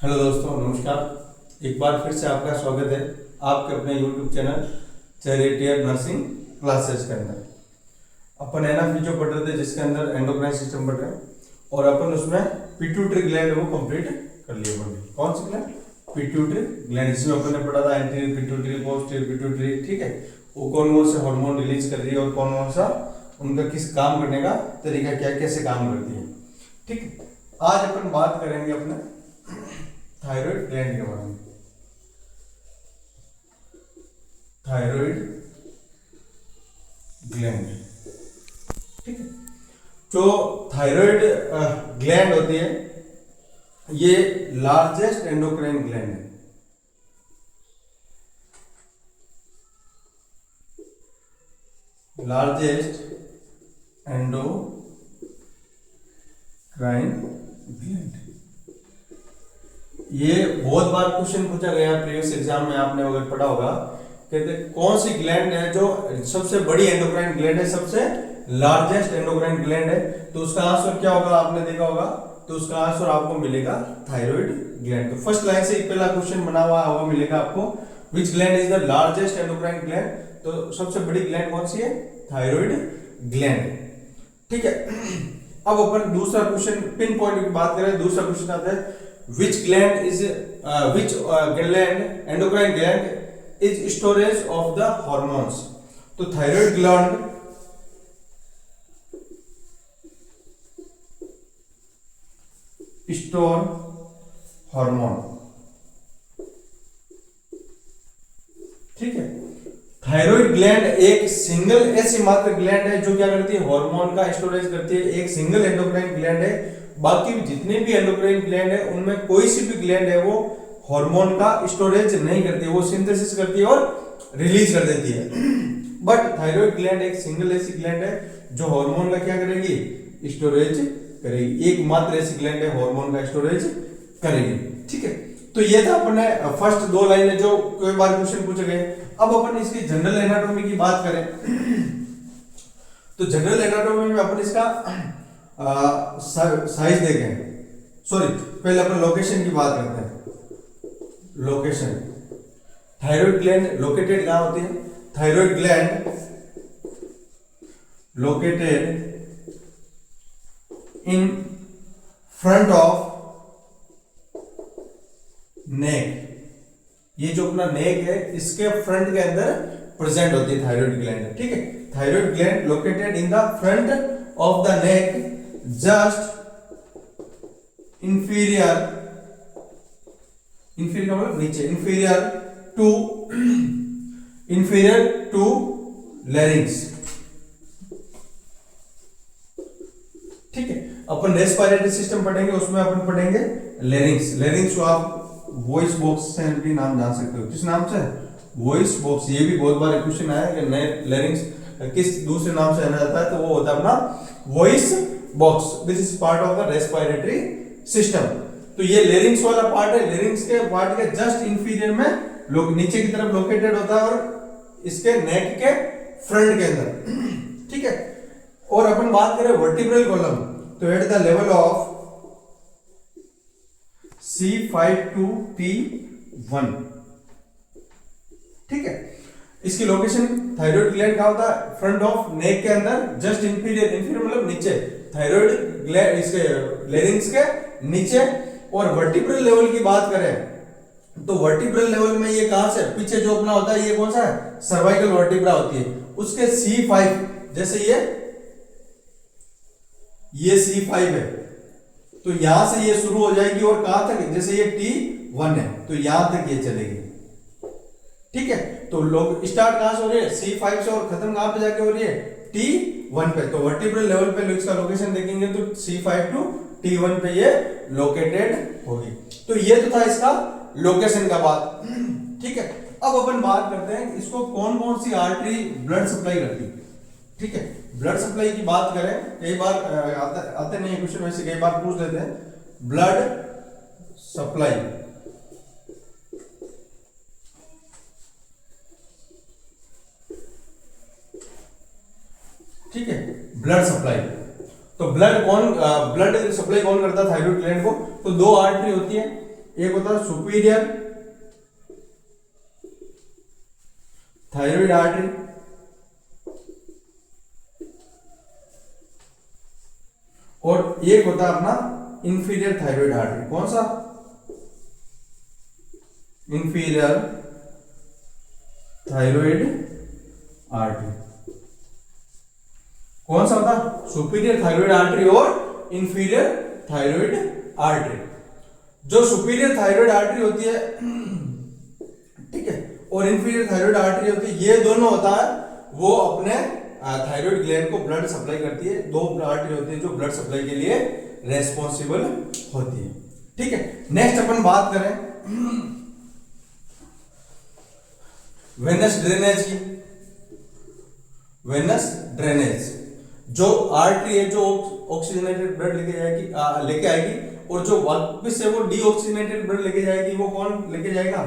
Hello दोस्तों, नमस्कार। एक बार फिर से आपका स्वागत है आपके अपने YouTube channel charioteer nursing classes के अंदर। अपन है ना फिजियो पढ़ रहे थे जिसके अंदर एंडोक्राइन सिस्टम पढ़ रहे हैं और अपन उसमें पिट्यूटरी ग्लैंड वो कंप्लीट कर लिए। अपन कौन सी ग्लैंड? पिट्यूटरी ग्लैंड, जिसमें अपन ने पढ़ा था एंटीरियर पिट्यूटरी, पोस्टीरियर पिट्यूटरी। ठीक है, वो कौन कौन से हार्मोन रिलीज कर रही है और कौन कौन सा उनका किस काम करने का तरीका क्या, कैसे काम करती है। ठीक है, आज अपन बात करेंगे अपने थायराइड ग्लैंड के बारे में। थायराइड ग्लैंड, ठीक है। जो थायराइड ग्लैंड होती है ये लार्जेस्ट एंडोक्राइन ग्लैंड है। लार्जेस्ट एंडोक्राइन ग्लैंड, ये बहुत बार क्वेश्चन पूछा गया प्रीवियस एग्जाम में, आपने अगर पढ़ा होगा। कहते कौन सी ग्लैंड है जो सबसे बड़ी एंडोक्राइन ग्लैंड है, सबसे लार्जेस्ट एंडोक्राइन ग्लैंड है, तो उसका आंसर क्या होगा? आपने देखा होगा, तो उसका आंसर आपको मिलेगा थायराइड ग्लैंड। तो फर्स्ट लाइन से पहला क्वेश्चन बना हुआ होगा, मिलेगा आपको विच gland is the largest endocrine gland. तो सबसे बड़ी ग्लैंड कौन सी है? Thyroid gland. ठीक है, अब अपन दूसरा क्वेश्चन पिन पॉइंट की बात करें। दूसरा क्वेश्चन आता है which gland is endocrine gland is storage of the hormones। तो थायराइड ग्लैंड स्टोर हार्मोन। ठीक है, थायराइड ग्लैंड एक सिंगल ऐसी मात्र ग्लैंड है जो क्या करती है? हार्मोन का स्टोरेज करती है। एक सिंगल एंडोक्राइन ग्लैंड है। बाकी जितने भी एंडोक्राइन ग्लैंड है उनमें कोई सी भी ग्लैंड है वो हार्मोन का स्टोरेज नहीं करती है, वो सिंथेसिस करती है और रिलीज कर देती है। बट थायराइड ग्लैंड एक सिंगल ऐसी ग्लैंड है जो हार्मोन का क्या करेगी? स्टोरेज करेगी। एकमात्र ऐसी ग्लैंड है हार्मोन का स्टोरेज करेगी। ठीक है, तो ये था अपने फर्स्ट दो लाइनें जो कई बार क्वेश्चन पूछे गए। अब अपन इसकी जनरल एनाटॉमी की बात करें तो जनरल एनाटॉमी में अपन इसका साइज देखें। सॉरी, पहले अपन लोकेशन की बात करते हैं। लोकेशन, थायराइड ग्लैंड लोकेटेड कहां होती है? Thyroid gland located in front of neck. ये जो अपना नेक है इसके फ्रंट के अंदर प्रेजेंट होती है थायराइड ग्लैंड। ठीक है, thyroid gland located in the front of the neck just inferior, inferior का मतलब नीचे, इंफीरियर टू लैरिंक्स। ठीक है, अपन रेस्पिरेटरी सिस्टम पढ़ेंगे, उसमें अपन पढ़ेंगे लैरिंक्स। लैरिंक्स को आप वॉइस बॉक्स से भी नाम जान सकते हो। किस नाम से? Voice box. ये भी बहुत बार क्वेश्चन आया कि नए लैरिंक्स किस दूसरे नाम से जाना जाता है, तो वो होता है अपना voice box. This is part of the respiratory system. तो ये लेरिंग्स वाला पार्ट है। लेरिंग्स के पार्ट के जस्ट इंफीरियर में लोग नीचे की तरफ लोकेटेड होता है और इसके नेक के फ्रंट के अंदर। ठीक है, और अपन बात करें वर्टिब्रल कॉलम, तो at the level of C5 to T1। ठीक है, इसकी लोकेशन थायराइड ग्लैंड का होता है फ्रंट ऑफ नेक के अंदर जस्ट इंफीरियर, इंफीरियर मतलब नीचे, थायराइड ग्लैंड इसके लेरिंग्स के नीचे। और वर्टिब्रल लेवल की बात करें तो वर्टिब्रल लेवल में ये कहां से पीछे जो अपना होता है, ये कौन सा है? सर्वाइकल वर्टिब्रा होती है। उसके C5, जैसे ये C5 है तो यहां से ये शुरू हो जाएगी और कहां तक? जैसे ये T1 है तो यहां तक ये चलेगी। ठीक है, तो लोग स्टार्ट कहां से हो रही है? C5 से, और खत्म कहां पे जाके हो रही है? T1 पे। तो वर्टिब्रल लेवल पे लोग इसका लोकेशन देखेंगे तो C5 टू T1 पे ये लोकेटेड होगी। तो ये तो था इसका लोकेशन का बात। ठीक है, अब अपन बात करते हैं इसको कौन कौन सी आर्टरी ब्लड सप्लाई करती है। ठीक है, ब्लड सप्लाई की बात करें, कई बार आते नहीं क्वेश्चन, वैसे कई बार पूछ लेते हैं। ब्लड सप्लाई, ठीक है, ब्लड सप्लाई। तो ब्लड सप्लाई कौन करता है थायराइड ग्लैंड को? तो दो आर्टरी होती है, एक होता है सुपीरियर थायराइड आर्टरी, और एक होता है अपना इंफीरियर थायराइड आर्टरी। कौन सा? Inferior thyroid artery. कौन सा होता? सुपीरियर थायराइड आर्टरी और इंफीरियर थायराइड आर्टरी। जो सुपीरियर थायराइड आर्टरी होती है, ठीक है, और इंफीरियर थायराइड आर्टरी होती है, ये दोनों होता है वो अपने थायराइड ग्लैंड को ब्लड सप्लाई करती है। दो आर्टरी होती है जो ब्लड सप्लाई के लिए रेस्पॉन्सिबल होती है। ठीक है, नेक्स्ट अपन बात करें वेनस ड्रेनेज की। वेनस ड्रेनेज, जो आर्टरी है जो ऑक्सीजनेटेड ब्लड लेके आएगी, और जो वापस से वो डीऑक्सीजनेटेड ब्लड लेके जाएगी, वो कौन लेके जाएगा?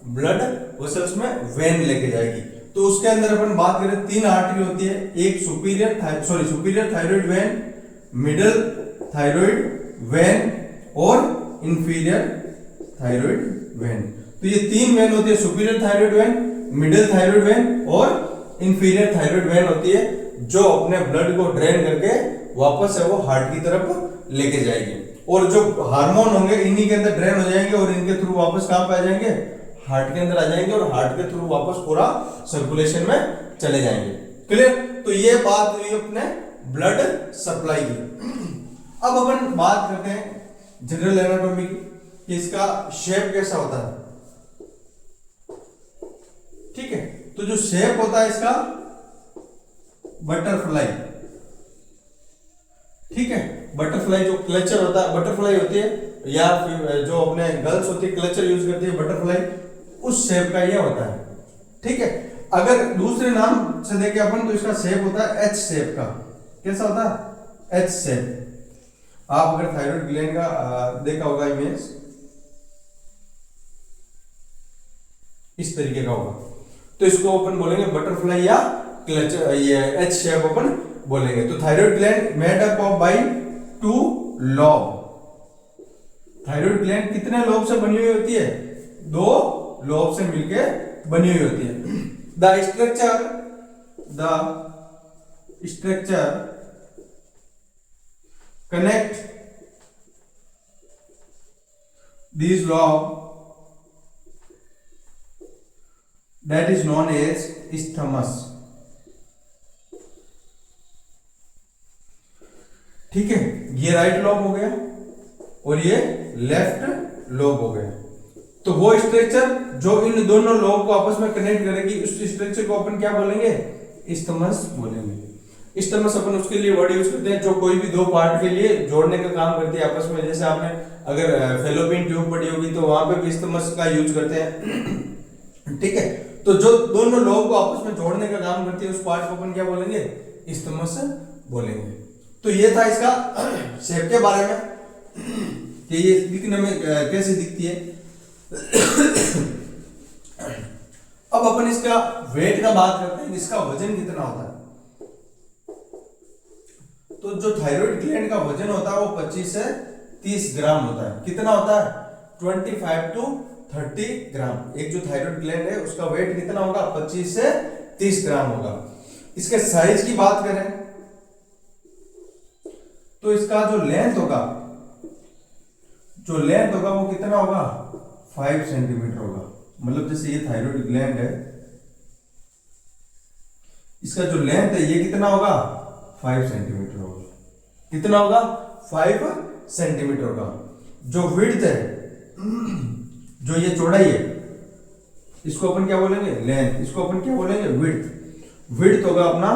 ब्लड वेसल्स में वेन लेके जाएगी। तो उसके अंदर अपन बात करें, तीन आर्टरी होती है, एक superior thyroid when, middle thyroid when और इंफीरियर थायराइड वेन। तो ये तीन वेन होती है, superior thyroid when, middle thyroid when और इंफीरियर थायराइड वेन होती है, जो अपने ब्लड को ड्रेन करके वापस से वो हार्ट की तरफ लेके जाएगी। और जो हार्मोन होंगे इन्हीं के अंदर ड्रेन हो जाएंगे और इनके थ्रू वापस कहां पे आ जाएंगे? हार्ट के अंदर आ जाएंगे, और हार्ट के थ्रू वापस पूरा सर्कुलेशन में चले जाएंगे। क्लियर? तो ये बात हुई अपने ब्लड सप्लाई की। अब अपन बात करते हैं जनरल एनाटॉमी की, कि इसका शेप कैसा होता है। ठीक है, तो जो शेप होता है इसका बटरफ्लाई। ठीक है, बटरफ्लाई जो क्लचर होता है, बटरफ्लाई होती है, या फिर जो अपने गर्ल्स होती है क्लचर यूज करती है बटरफ्लाई, उस शेप का ये होता है। ठीक है, अगर दूसरे नाम से देखें अपन तो इसका शेप होता है एच शेप का। कैसा होता है? H shape. आप अगर थायराइड ग्लैंड का देखा होगा इमेज, इस तरीके का होगा, तो इसको अपन बोलेंगे बटरफ्लाई या क्लचर, ये एच शेप अपन बोलेंगे। तो thyroid gland made up of by 2 lobe. Thyroid gland कितने लोब से बनी हुई होती है? 2 लोब से मिलके बनी हुई होती है। The structure connect these lobe, that is known as isthmus। ठीक है, ये राइट लोब हो गया और ये लेफ्ट लोब हो गया। तो वो स्ट्रक्चर जो इन दोनों लोब को आपस में कनेक्ट करेगी, उस स्ट्रक्चर को अपन क्या बोलेंगे? इस्थमस बोलेंगे। इस्थमस अपन उसके लिए वर्ड यूज करते हैं जो कोई भी दो पार्ट के लिए जोड़ने का काम करती है आपस में। जैसे आपने अगर फेलोपियन ट्यूब पढ़ी होगी तो वहां पे भी इस्थमस का यूज करते हैं। ठीक है, तो जो दोनों लोब को आपस में जोड़ने का काम करती है उस पार्ट को अपन क्या बोलेंगे? इस्थमस बोलेंगे। तो ये था इसका शेप के बारे में कि ये दिखने में कैसे दिखती है। अब अपन इसका वेट का बात करते हैं, इसका वजन कितना होता है। तो जो थायराइड ग्लैंड का वजन होता है वो 25 से 30 ग्राम होता है। कितना होता है? 25 to 30 ग्राम। एक जो थायराइड ग्लैंड है उसका वेट कितना होगा? 25 से 30 ग्राम होगा। इसके साइज की बात करें तो इसका जो लेंथ होगा वो कितना होगा? 5 सेंटीमीटर होगा। मतलब जैसे ये थायराइड ग्लैंड है, इसका जो लेंथ है ये कितना होगा? 5 सेंटीमीटर होगा। कितना होगा? 5 सेंटीमीटर होगा। जो विड्थ है, जो ये चौड़ाई है, इसको अपन क्या बोलेंगे? लेंथ। इसको अपन क्या बोलेंगे? विड्थ। विड्थ होगा अपना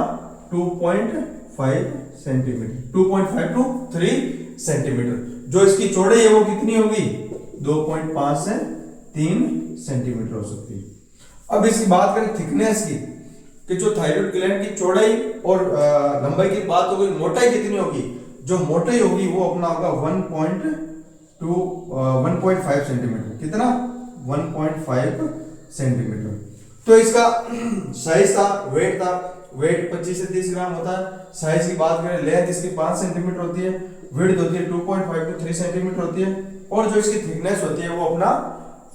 2.5 सेंटीमीटर, 2.5 to 3 सेंटीमीटर। जो इसकी चौड़ाई है वो कितनी होगी? 2.5 से 3 सेंटीमीटर हो सकती है। अब इसकी बात करें थिकनेस की, कि जो थायराइड ग्लैंड की चौड़ाई और लंबाई की बात होगी, मोटाई कितनी होगी? जो मोटाई होगी वो अपना होगा 1.5 सेंटीमीटर। कितना? 1.5 सेंटीमीटर। तो इसका साइज था, वेट था, वेट 25 से 30 ग्राम होता है। साइज की बात करें, लेंथ इसकी 5 सेंटीमीटर होती है, विड्थ होती है 2.5 to 3 सेंटीमीटर होती है। और जो इसकी थिकनेस होती है वो अपना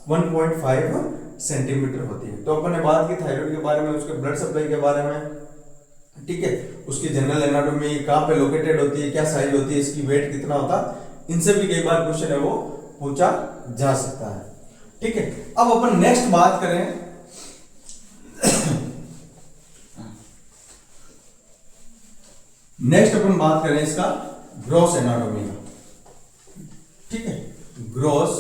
1.5 सेंटीमीटर होती है। तो अपन ने बात की थायराइड के बारे में, उसके ब्लड सप्लाई के बारे में, ठीक है, उसकी जनरल एनाटॉमी, कहाँ पे लोकेटेड होती है, क्या साइज होती है, इसकी वेट कितना होता है, इनसे भी कई बार क्वेश्चन है वो पूछा जा सकता है। ठीक है, अब अपन नेक्स्ट बात करें नेक्स्ट अपन बात करें इसका ग्रॉस एनाटॉमी का। ठीक है, ग्रॉस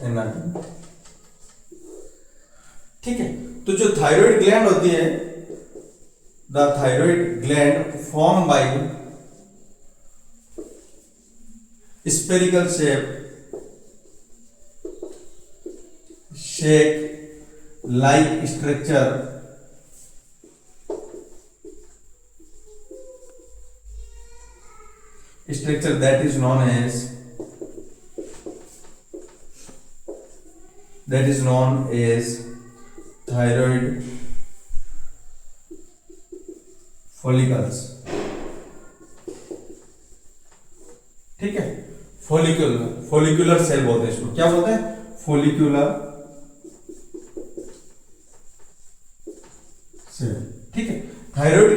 एनाटॉमी। ठीक है, तो जो थायराइड ग्लैंड होती है, the thyroid gland form by spherical shake like structure that is known as thyroid follicles। ठीक है, फॉलिकुलर सेल बोलते हैं इसको। क्या बोलते हैं? Follicular cell. ठीक है, थायराइड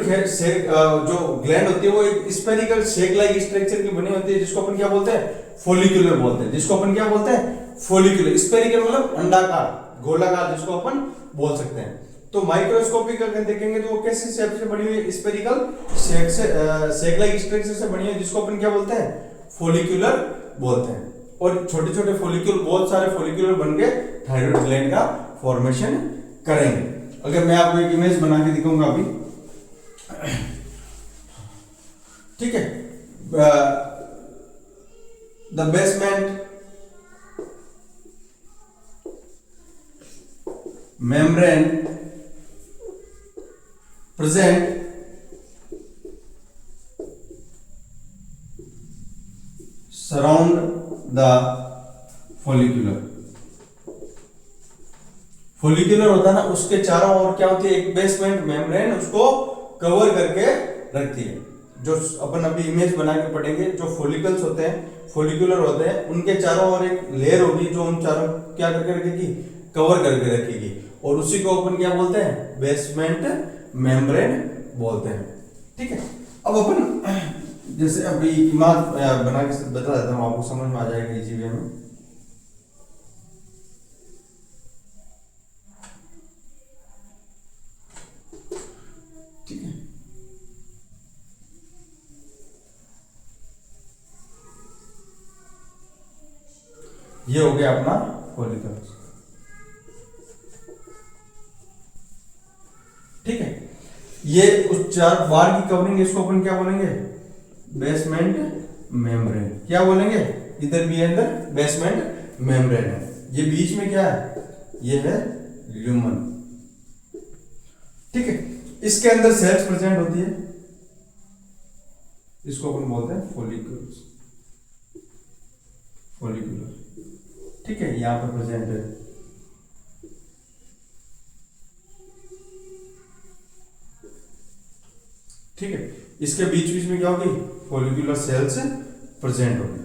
जो ग्लैंड होती है वो एक स्फेरिकल शेक लाइक स्ट्रक्चर की बनी होती है, जिसको अपन क्या बोलते हैं? फॉलिकुलर बोलते हैं। जिसको अपन क्या बोलते हैं? फॉलिकुलर। स्फेरिकल मतलब अंडाकार, गोलाकार, जिसको अपन बोल सकते हैं। तो माइक्रोस्कोपिक अगर देखेंगे तो वो कैसे शेप से बनी हुई है? स्फेरिकल शेक लाइक स्ट्रक्चर से बनी हुई है, जिसको अपन क्या बोलते हैं? फॉलिकुलर बोलते हैं। और छोटे छोटे फॉलिक्यूल, बहुत सारे फॉलिक्यूलर बन के थायराइड ग्लैंड का फॉर्मेशन करेंगे। अगर मैं आपको एक इमेज बना के दिखाऊंगा अभी, ठीक है, the basement membrane present surround the follicular. Follicular होता है ना, उसके चारों ओर क्या होती है? एक बेसमेंट मेम्ब्रेन उसको कवर करके रखती है। जो अपन अभी इमेज बना के पढ़ेंगे, जो फॉलिकल्स होते हैं, फॉलिकुलर होते हैं, उनके चारों ओर एक लेयर होगी जो उन चारों क्या करके रखेगी? कवर करके रखेगी। और उसी को अपन क्या बोलते हैं? बेसमेंट मेम्ब्रेन बोलते हैं। ठीक है, अब अपन जैसे अभी इमेज बना के बता देता हूँ, आपको समझ में आ जाएगा इजी वे में। ठीक है, ये हो गया अपना फॉलिकल। ठीक है, ये उस चार बार की कवरिंग, इसको अपन क्या बोलेंगे? Basement membrane. क्या बोलेंगे? इधर भी है, अंदर बेसमेंट मेम्ब्रेन है। ये बीच में क्या है? ये है ल्यूमन। ठीक है, इसके अंदर सेल्स प्रेजेंट होती है, इसको अपन बोलते हैं फॉलिक्यूल्स, फॉलिकुलर। ठीक है, यहां पर प्रेजेंट है। ठीक है, इसके बीच बीच में क्या होगी? फॉलिकुलर सेल्स प्रेजेंट होगी।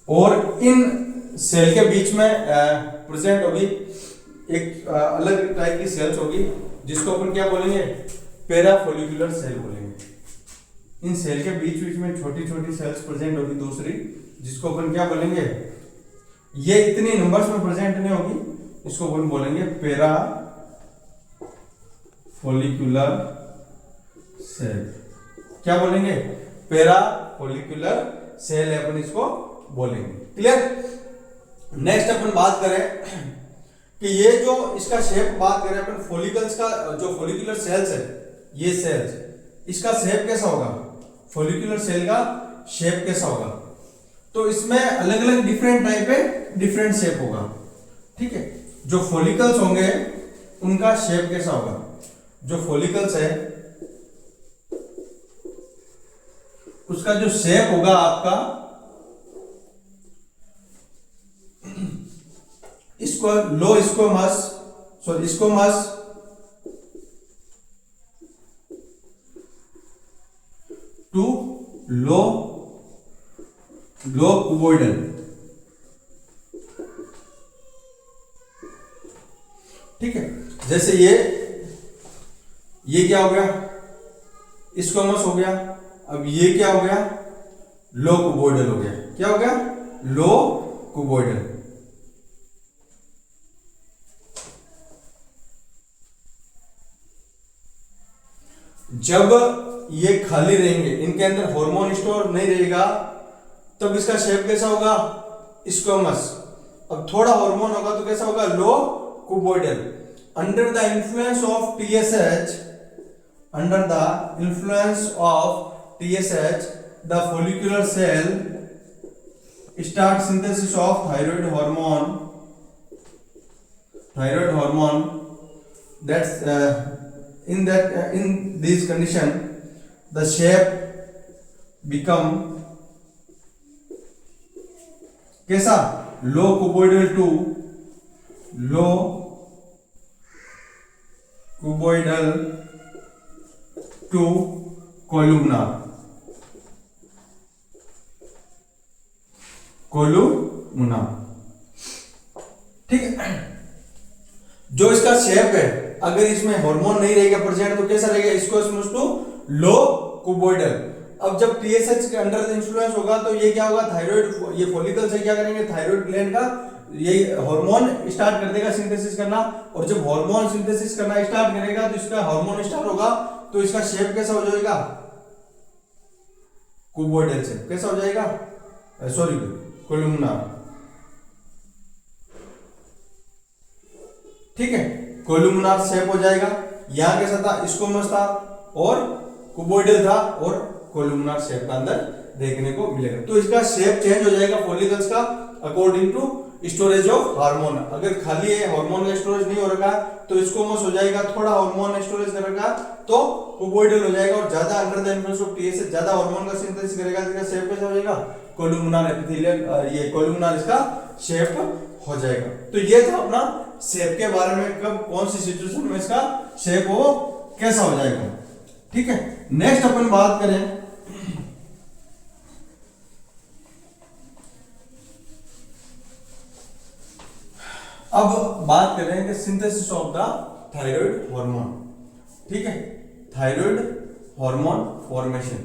और इन सेल के बीच में प्रेजेंट होगी एक अलग टाइप की सेल्स होगी, जिसको अपन क्या बोलेंगे? पैराफॉलिकुलर सेल बोलेंगे। इन सेल के बीच बीच में छोटी छोटी सेल्स प्रेजेंट होगी दूसरी, जिसको अपन क्या बोलेंगे? ये इतनी नंबर्स में प्रेजेंट नहीं होगी, इसको अपन बोलेंगे पैरा फॉलिकुलर सेल। क्या बोलेंगे? पैरा फॉलिकुलर सेल है, अपन इसको बोलेंगे। क्लियर? नेक्स्ट अपन बात करें कि ये जो इसका शेप बात करें अपन, फॉलिकल्स का जो फॉलिकुलर सेल्स है, ये सेल्स, इसका शेप कैसा होगा? फॉलिकुलर सेल का शेप कैसा होगा? तो इसमें अलग अलग डिफरेंट टाइप है, डिफरेंट शेप होगा। ठीक है, जो फॉलिकल्स होंगे उनका शेप कैसा होगा? जो फॉलिकल्स है उसका जो शेप होगा आपका, इसको लो स्क्वामस टू लो कुबोइडल। ठीक है, जैसे ये क्या हो गया, स्क्वैमस हो गया। अब ये क्या हो गया, लो कुबोइडल हो गया। क्या हो गया, लो कुबोइडल। जब ये खाली रहेंगे, इनके अंदर हार्मोन स्टोर नहीं रहेगा, तब इसका शेप कैसा होगा, स्क्वैमस। अब थोड़ा हार्मोन होगा तो कैसा होगा, low cuboidal. Under the influence of TSH, under the influence of TSH, the follicular cell start synthesis of thyroid hormone. That's in this condition the shape become कैसा, लो कुबोइडल टू लो कुबोइडल टू कोलुमनार। ठीक है, जो इसका shape है, अगर इसमें hormone नहीं रहेगा प्रेजेंट तो कैसा रहेगा, इसको टू लो कुबोइडल। अब जब TSH के अंडर इंफ्लुएंस होगा तो ये क्या होगा, थायराइड, ये फॉलिकल से क्या करेंगे, थायराइड ग्लैंड का ये हार्मोन स्टार्ट कर देगा सिंथेसिस करना। और जब हार्मोन सिंथेसिस करना स्टार्ट करेगा तो इसका हार्मोन स्टार्ट होगा तो इसका शेप कैसा हो जाएगा, कुबोइडल शेप। कैसा हो जाएगा, सॉरी कोलुमनार। ठीक है, कोलुमनार शेप हो जाएगा। यहां कैसा था, स्क्वैमस था और कुबोइडल था और कोलुमनार शेप का अंदर देखने को मिलेगा। तो इसका शेप चेंज हो जाएगा फॉलिकल्स का according to storage of hormone. अगर खाली है, हार्मोन का स्टोरेज नहीं हो रखा तो स्क्वैमस हो जाएगा, थोड़ा हार्मोन स्टोरेज कर रखा तो कुबोइडल हो जाएगा। और ज्यादा under the influence of TSH ज्यादा हार्मोन का सिंथेसिस करेगा, इसका शेप कैसा हो जाएगा, कोलुमनार एपिथेलियल, ये कोलुमनार इसका शेप हो जाएगा। तो ये था अपना शेप के बारे में, कब कौन सी सिचुएशन में इसका शेप हो कैसा हो जाएगा। ठीक है, नेक्स्ट अपन बात करें अब बात करें कि synthesis of the thyroid hormone. ठीक है, थायराइड हार्मोन फॉर्मेशन।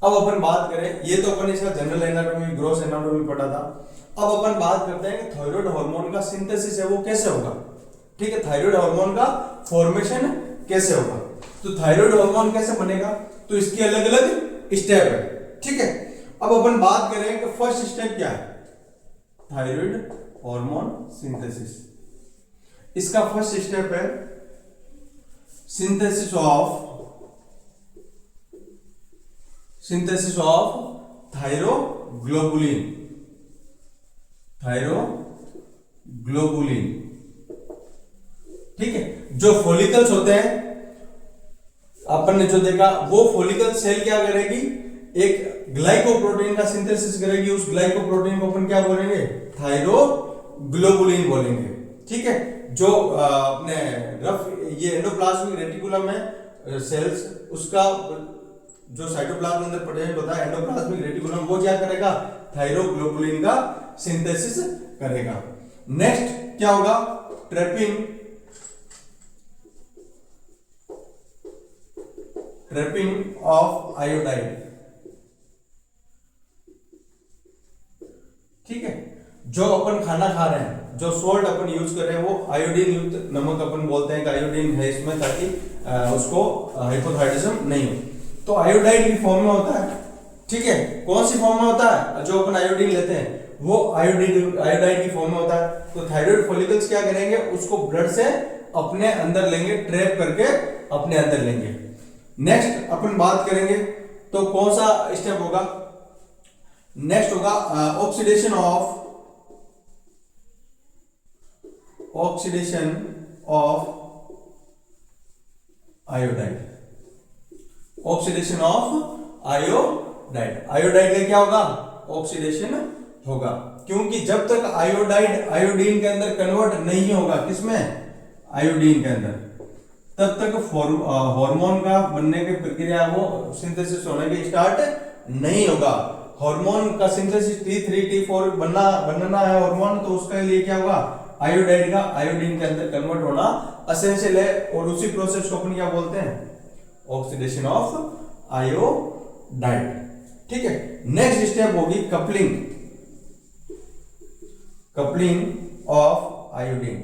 अब अपन बात करें, ये तो अपन इसका जनरल एनाटॉमी, ग्रॉस एनाटॉमी पढ़ा था। अब अपन बात करते हैं कि थायराइड हार्मोन का सिंथेसिस है वो कैसे होगा। ठीक है, थायराइड हार्मोन का फॉर्मेशन कैसे होगा। तो थायराइड हार्मोन कैसे बनेगा, तो इसकी अलग अलग स्टेप है। ठीक है, अब अपन बात करें कि फर्स्ट स्टेप क्या है, थायराइड हार्मोन सिंथेसिस। इसका फर्स्ट स्टेप है सिंथेसिस ऑफ थायरोग्लोबुलिन। ठीक है, जो फॉलिकल्स होते हैं अपन ने जो देखा, वो फॉलिकल सेल क्या करेगी, एक ग्लाइकोप्रोटीन का सिंथेसिस करेगी। उस ग्लाइकोप्रोटीन को अपन क्या बोलेंगे, थायरोग्लोबुलिन बोलेंगे। ठीक है, जो अपने रफ ये एंडोप्लाज्मिक रेटिकुलम में सेल्स, उसका जो साइटोप्लाज्म अंदर प्रेजेंट होता है एंडोप्लाज्मिक रेटिकुलम, वो क्या करेगा, थायरोग्लोबुलिन का सिंथेसिस करेगा। नेक्स्ट क्या होगा, ट्रैपिंग ऑफ आयोडाइड। ठीक है, जो अपन खाना खा रहे हैं, जो सोल्ट अपन यूज कर रहे हैं, वो आयोडीन युक्त नमक अपन बोलते हैं कि आयोडीन है इसमें, ताकि उसको हाइपोथायराइडिज्म नहीं हो। तो आयोडाइड की फॉर्म में होता है। ठीक है, कौन सी फॉर्म में होता है, जो अपन आयोडीन लेते हैं वो आयोडाइड की फॉर्म में होता है। तो थायराइड फॉलिकल्स क्या करेंगे, उसको ब्लड से अपने अंदर लेंगे, ट्रैप करके अपने अंदर लेंगे। नेक्स्ट अपन बात करेंगे तो कौन सा स्टेप होगा, नेक्स्ट होगा oxidation of iodide. Oxidation of iodide, iodide का क्या होगा, ऑक्सीडेशन होगा। क्योंकि जब तक आयोडाइड आयोडीन के अंदर कन्वर्ट नहीं होगा, किसमें, आयोडीन के अंदर, तब तक हार्मोन का बनने की प्रक्रिया वो सिंथेसिस होने के स्टार्ट नहीं होगा। हार्मोन का सिंथेसिस T3 T4 बनना है हार्मोन, तो उसके लिए क्या होगा, आयोडाइड का आयोडीन के अंदर कन्वर्ट होना एसेंशियल है, और उसी प्रोसेस को अपन क्या बोलते हैं, ऑक्सीडेशन ऑफ आयोडाइड। ठीक है, नेक्स्ट स्टेप होगी कपलिंग, कपलिंग ऑफ आयोडीन।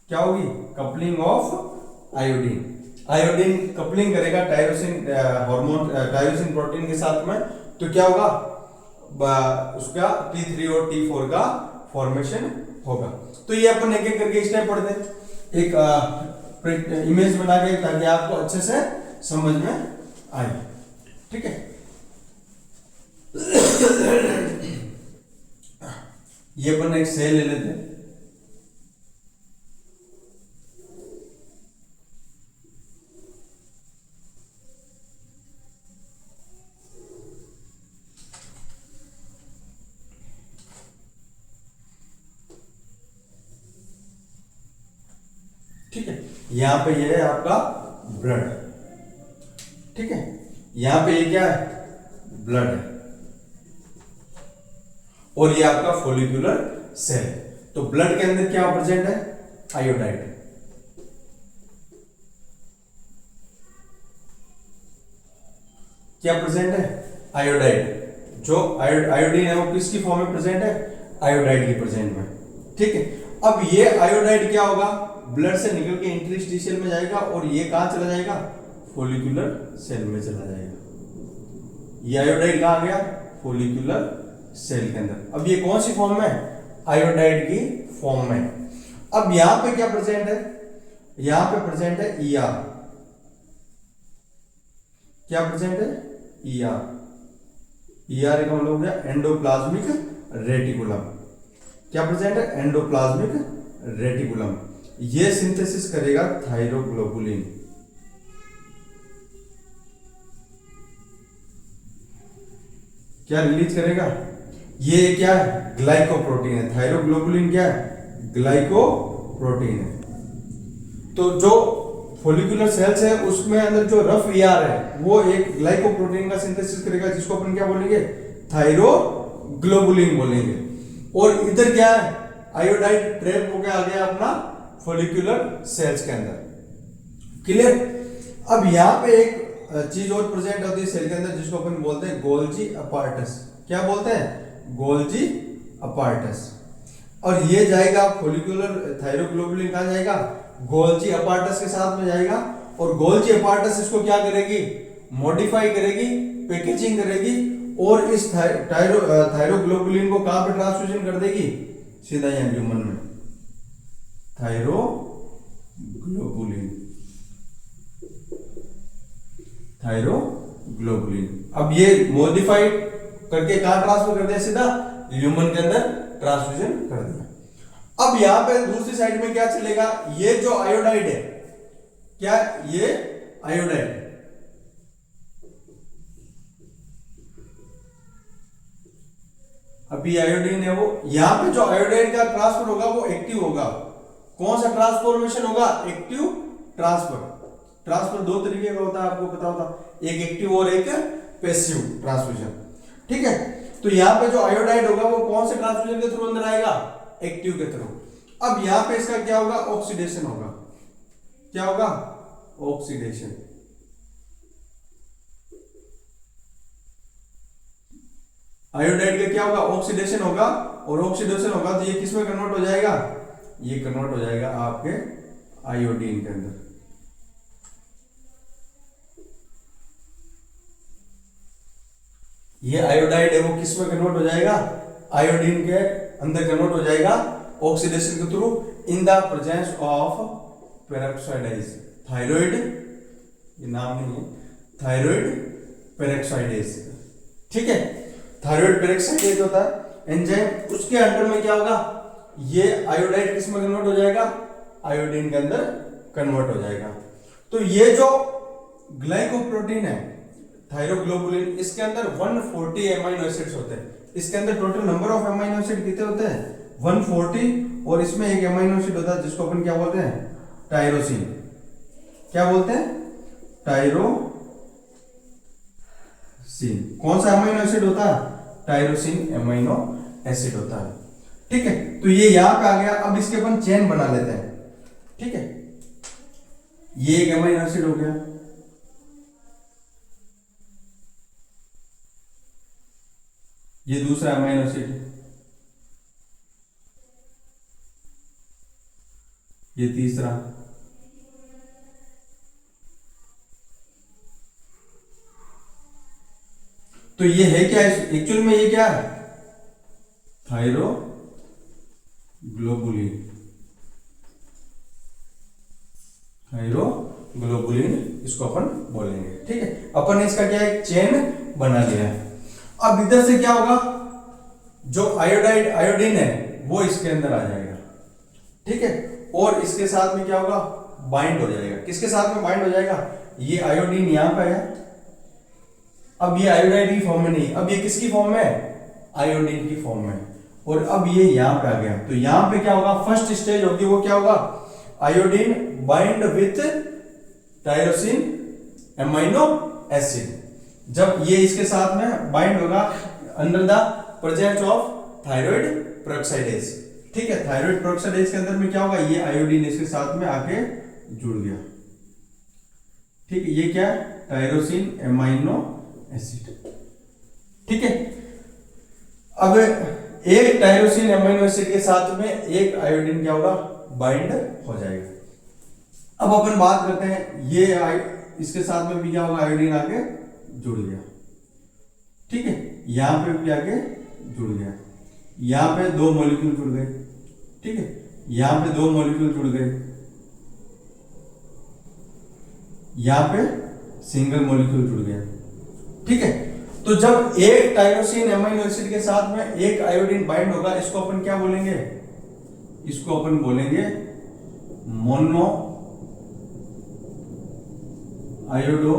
क्या होगी, coupling of iodine. Iodine coupling करेगा टायरोसिन हार्मोन टायरोसिन प्रोटीन के साथ में, तो क्या होगा, उसका T3 और T4 का फॉर्मेशन होगा। तो ये अपन एक एक करके स्टेप पढ़ते हैं, एक इमेज बना के, ताकि आपको अच्छे से समझ में आए। ठीक है, ये अपन एक सेल ले लेते हैं। ठीक है, यहां पे ये है आपका ब्लड। ठीक है, यहां पे ये क्या है, ब्लड है, और ये आपका फोलिकुलर सेल। तो ब्लड के अंदर क्या प्रेजेंट है, आयोडाइड। क्या प्रेजेंट है, आयोडाइड। जो आयोडीन है वो किसकी फॉर्म में प्रेजेंट है, आयोडाइड की प्रेजेंट में। ठीक है, अब ये आयोडाइड क्या होगा, ब्लड से निकल के इंटरस्टिशियल में जाएगा, और ये कहां चला जाएगा, फोलिकुलर सेल में चला जाएगा। ये आयोडाइड कहां गया, फोलिकुलर सेल के अंदर। अब ये कौन सी फॉर्म में, आयोडाइड की फॉर्म में। अब यहां पे क्या प्रेजेंट है, यहां पे प्रेजेंट है ER। क्या प्रेजेंट है, ER। ER का मतलब हो गया एंडोप्लाज्मिक रेटिकुलम। क्या प्रेजेंट है, एंडोप्लाज्मिक रेटिकुलम। ये सिंथेसिस करेगा थायरोग्लोबुलिन। क्या रिलीज करेगा, ये क्या है, ग्लाइकोप्रोटीन है। थायरोग्लोबुलिन क्या है, ग्लाइकोप्रोटीन है। तो जो फोलिकुलर सेल्स है उसमें अंदर जो रफ ER है वो एक ग्लाइकोप्रोटीन का सिंथेसिस करेगा, जिसको अपन क्या बोलेंगे, थायरोग्लोबुलिन बोलेंगे। और इधर क्या है, आयोडाइड ट्रैप होकर आ गया अपना फोलिकुलर सेल्स के अंदर। क्लियर। अब यहां पे एक चीज और प्रेजेंट होती है सेल के अंदर, जिसको अपन बोलते हैं गोल्जी अपार्टस। क्या बोलते हैं, गोल्जी अपार्टस। और ये जाएगा फोलिकुलर थायरोग्लोबुलिन कहां जाएगा, गोल्जी अपार्टस के साथ में जाएगा। और गोल्जी अपार्टस इसको क्या करेगी, मॉडिफाई करेगी, पैकेजिंग करेगी, और इस थायरोग्लोबुलिन को कहां पे ट्रांसफ्यूजन कर देगी, सीधा यहां ह्यूमन में, थायरोग्लोबुलिन। थायरोग्लोबुलिन अब ये मॉडिफाइड करके कहां ट्रांसफर कर दिया, सीधा ह्यूमन के अंदर ट्रांसफ्यूजन कर दिया। अब यहां पे दूसरी साइड में क्या चलेगा, ये जो आयोडाइड है, क्या ये आयोडाइड, अभी आयोडीन है वो, यहां पे जो आयोडाइड का ट्रांसफर होगा वो एक्टिव होगा। कौन सा ट्रांसफॉर्मेशन होगा, एक्टिव ट्रांसफर। ट्रांसफर दो तरीके का होता है, आपको पता होता, एक एक्टिव और एक पैसिव ट्रांसफ्यूजन। ठीक है, तो यहां पे जो आयोडाइड होगा वो कौन से ट्रांसफ्यूजन के थ्रू अंदर आएगा, एक्टिव के थ्रू। अब यहां पे इसका क्या होगा, ऑक्सीडेशन होगा। क्या होगा, ऑक्सीडेशन। आयोडाइड का क्या होगा, ऑक्सीडेशन होगा, और ऑक्सीडेशन होगा तो ये किसमें कन्वर्ट हो जाएगा, ये कन्वर्ट हो जाएगा आपके आयोडीन के अंदर। ये आयोडाइड है वो किसमें कन्वर्ट हो जाएगा, आयोडीन के अंदर कन्वर्ट हो जाएगा ऑक्सीडेशन के through, in the presence of peroxidase. Thyroid, ये नाम नहीं है, थायराइड पेरोक्साइडेज। ठीक है, थायराइड पेरोक्साइडेज होता है एंजाइम, उसके अंडर में क्या होगा, ये आयोडाइड किसमें कन्वर्ट हो जाएगा, आयोडीन के अंदर कन्वर्ट हो जाएगा। तो ये जो ग्लाइकोप्रोटीन है थायरोग्लोबुलिन, इसके अंदर 140 एमाइनो एसिड्स होते हैं। इसके अंदर total number of amino acid कितने होते हैं, 140, और इसमें एक एमाइनो एसिड होता है जिसको अपन क्या बोलते हैं, टायरोसिन, क्या बोलते हैं, टायरोसिन। कौन सा अमीनो एसिड होता है, टायरोसिन अमीनो एसिड होता है। ठीक है, तो ये यहां पे आ गया। अब इसके अपन चेन बना लेते हैं। ठीक है, ये एक अमीनो एसिड हो गया, ये दूसरा अमीनो एसिड, ये तीसरा, तो ये है क्या, एक्चुअल में ये क्या है, थायरोग्लोबुलिन। थायरोग्लोबुलिन इसको अपन बोलेंगे। ठीक है, अपन ने इसका क्या एक चेन बना लिया है। अब इधर से क्या होगा, जो आयोडीन है वो इसके अंदर आ जाएगा। ठीक है, और इसके साथ में क्या होगा, बाइंड हो जाएगा। किसके साथ में बाइंड हो जाएगा, ये आयोडीन यहां पे है, अब ये आयोडाइड की फॉर्म में नहीं, अब ये किसकी फॉर्म में है, आयोडीन की फॉर्म में, और अब ये यहां पे आ गया। तो यहां पे क्या होगा, फर्स्ट स्टेज होगी वो क्या होगा, iodine bind with tyrosine amino acid. जब ये इसके साथ में बाइंड होगा under the presence of thyroid peroxidase. ठीक है, थायराइड पेरोक्साइडेज के अंदर में क्या होगा, ये आयोडीन इसके साथ में आके जुड़ गया। ठीक है, ये क्या है, टायरोसिन अमीनो एसिड। ठीक है, अब एक टायरोसिन अमीनो एसिड के साथ में एक आयोडीन क्या होगा, बाइंड हो जाएगा। अब अपन बात करते हैं, ये इसके साथ में भी क्या होगा, आयोडीन आके जुड़ गया। ठीक है, यहां पे भी आके जुड़ गया, यहां पे दो मॉलिक्यूल जुड़ गए। ठीक है, यहां पे दो मॉलिक्यूल जुड़ गए, यहां पे सिंगल मॉलिक्यूल जुड़ गया। ठीक है, तो जब एक टायरोसिन अमीनो एसिड के साथ में एक आयोडीन बाइंड होगा, इसको अपन क्या बोलेंगे, इसको अपन बोलेंगे mono iodo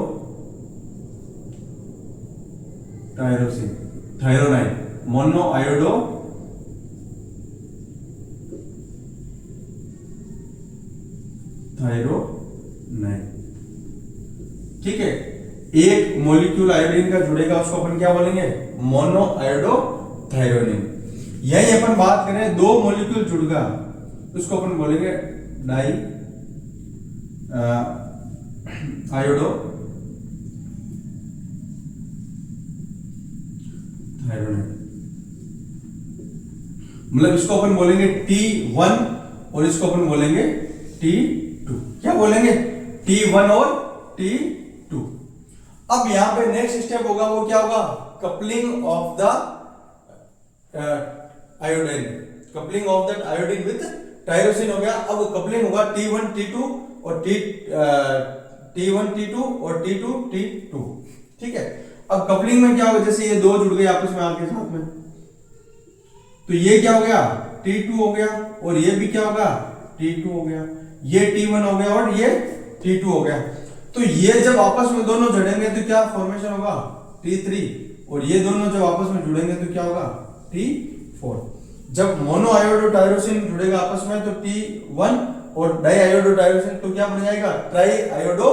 tyrosine, thyronine, monoiodothyronine. ठीक है, एक मॉलिक्यूल आयोडीन का जुड़ेगा, उसको अपन क्या बोलेंगे, मोनो आयोडो थायरोनिन। यही अपन बात करें, दो मॉलिक्यूल जुड़गा, उसको अपन बोलेंगे डाई आयोडो थायरोनिन। मतलब इसको अपन बोलेंगे T1 और इसको अपन बोलेंगे T2। क्या बोलेंगे, T1 और T2। अब यहां पे नेक्स्ट स्टेप होगा, वो क्या होगा, coupling of the iodine, coupling of that iodine with tyrosine हो गया। अब कपलिंग होगा T1 T2 और T1 T2 और T2 T2। ठीक है, अब कपलिंग में क्या होगा, जैसे ये दो जुड़ गए आपस में आपके साथ में, तो ये क्या हो गया, T2 हो गया, और ये भी क्या होगा, T2 हो गया, ये T1 हो गया और ये T2 हो गया। तो ये जब आपस में दोनों जुड़ेंगे तो क्या फॉर्मेशन होगा, T3, और ये दोनों जब आपस में जुड़ेंगे तो क्या होगा, T4। जब मोनो आयोडो टायरोसिन जुड़ेगा आपस में तो T1, और डाई आयोडो टायरोसिन तो क्या बन जाएगा, ट्राई आयोडो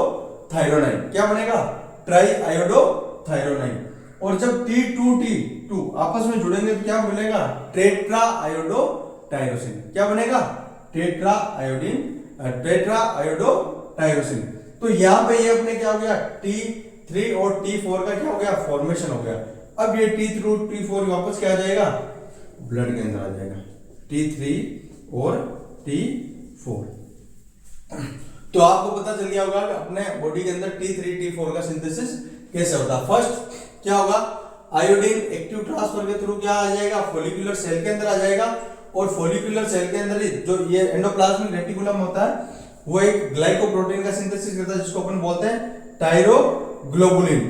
थायरोनाइन। क्या बनेगा, ट्राई आयोडो थायरोनाइन। और जब T2 आपस में जुड़ेंगे तो क्या मिलेगा, टेट्रा आयोडो टायरोसिन। क्या बनेगा, टेट्रा आयोडो टायरोसिन। तो यहां पे ये अपने क्या हो गया, T3 और T4 का क्या हो गया, फॉर्मेशन हो गया। अब ये T3 T4 वापस क्या आ जाएगा, ब्लड के अंदर आ जाएगा, T3 और T4। तो आपको पता चल गया होगा कि अपने बॉडी के अंदर T3 T4 का सिंथेसिस कैसे होता है। फर्स्ट क्या होगा, आयोडीन एक्टिव ट्रांसफर के थ्रू क्या आ जाएगा, फॉलिकुलर सेल के अंदर आ जाएगा, और फॉलिकुलर सेल के अंदर जो ये एंडोप्लाज्मिक रेटिकुलम होता है वो एक ग्लाइकोप्रोटीन का सिंथेसिस करता है, जिसको अपन बोलते हैं थायरोग्लोबुलिन।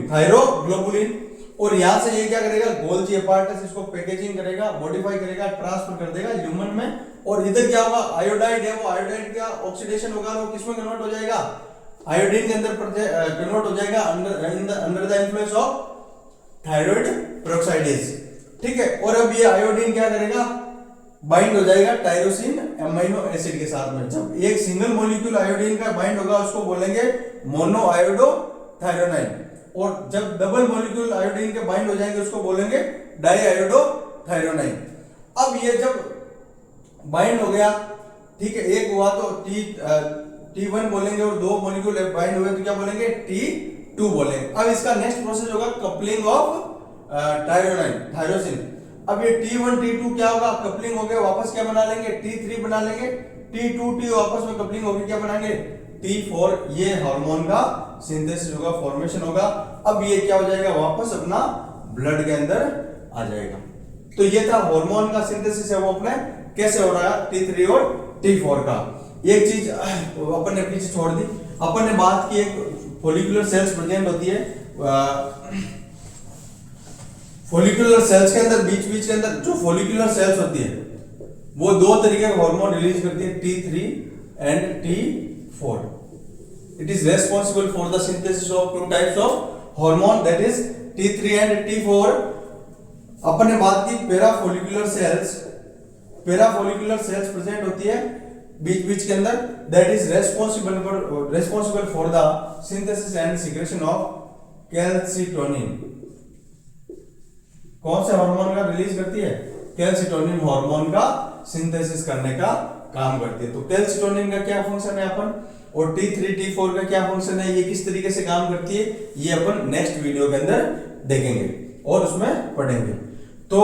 और यहां से ये क्या करेगा, गोल्जी अपार्टस इसको पैकेजिंग करेगा, मॉडिफाई करेगा, ट्रांसफर कर देगा ल्यूमन में। और इधर क्या होगा, आयोडाइड है, वो आयोडाइड का ऑक्सीडेशन होगा, वो किसमें कन्वर्ट हो जाएगा, आयोडीन के अंदर कन्वर्ट हो जाएगा under the influence of thyroid peroxidase. ठीक है, और अब ये आयोडीन क्या करेगा, बाइंड हो जाएगा टायरोसिन एमाइनो एसिड के साथ में। जब एक सिंगल मॉलिक्यूल आयोडीन का बाइंड होगा उसको बोलेंगे मोनो आयोडो थायरोनाइन, और जब डबल मॉलिक्यूल आयोडीन के बाइंड हो जाएंगे उसको बोलेंगे डाई आयोडो थायरोनाइन। अब ये जब बाइंड हो गया, ठीक है, एक हुआ तो T1 बोलेंगे और दो मॉलिक्यूल बाइंड हुए तो क्या बोलेंगे T2 बोलेंगे। अब इसका नेक्स्ट प्रोसेस होगा कपलिंग ऑफ थायरोसिन। अब ये T1 T2 क्या होगा, कपलिंग हो गया, वापस क्या बना लेंगे T3 बना लेंगे, T2 T वापस में कपलिंग होगी, क्या बनाएंगे T4। ये हार्मोन का सिंथेसिस होगा, फॉर्मेशन होगा। अब ये क्या हो जाएगा, वापस अपना ब्लड के अंदर आ जाएगा। तो ये था हार्मोन का सिंथेसिस है, वो अपने कैसे हो रहा है T3 और T4 का। एक चीज अपन ने पीछे छोड़ दी, अपन ने बात की एक फॉलिकुलर सेल्स प्रेजेंट होती है। फॉलिकुलर सेल्स के अंदर बीच के अंदर जो फॉलिकुलर सेल्स होती है वो दो तरीके का हार्मोन रिलीज करती है, T3 and T4। It is responsible for the synthesis of two types of hormone, that is T3 and T4। अपन ने बात की पैराफॉलिकुलर सेल्स प्रेजेंट होती है बीच के अंदर, that is responsible for the synthesis and secretion of calcitonin. कौन से hormone का रिलीज करती है, कैल्सिटोनिन हार्मोन का सिंथेसिस करने का काम करती है। तो कैल्सिटोनिन का क्या फंक्शन है अपन, और T3 T4 का क्या फंक्शन है, ये किस तरीके से काम करती है, ये अपन नेक्स्ट वीडियो के अंदर देखेंगे और उसमें पढ़ेंगे। तो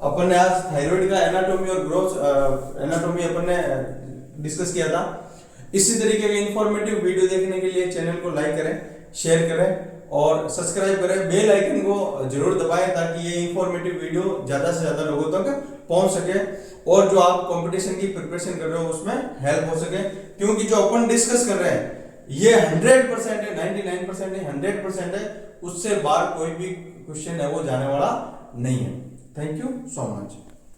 अपन ने आज थायराइड का एनाटॉमी और ग्रोथ एनाटॉमी अपन ने डिस्कस किया था। इसी तरीके के इंफॉर्मेटिव वीडियो देखने के लिए चैनल को लाइक करें, शेयर करें और सब्सक्राइब करें, बेल आइकन को जरूर दबाएं ताकि ये इंफॉर्मेटिव वीडियो ज्यादा से ज्यादा लोगों तक पहुंच सके और जो आप कंपटीशन की प्रिपरेशन कर रहे हो उसमें हेल्प हो सके। क्योंकि जो अपन डिस्कस कर रहे हैं ये 100% है, 99% नहीं 100% है, उससे बाहर कोई भी क्वेश्चन है वो जाने वाला नहीं है। Thank you so much.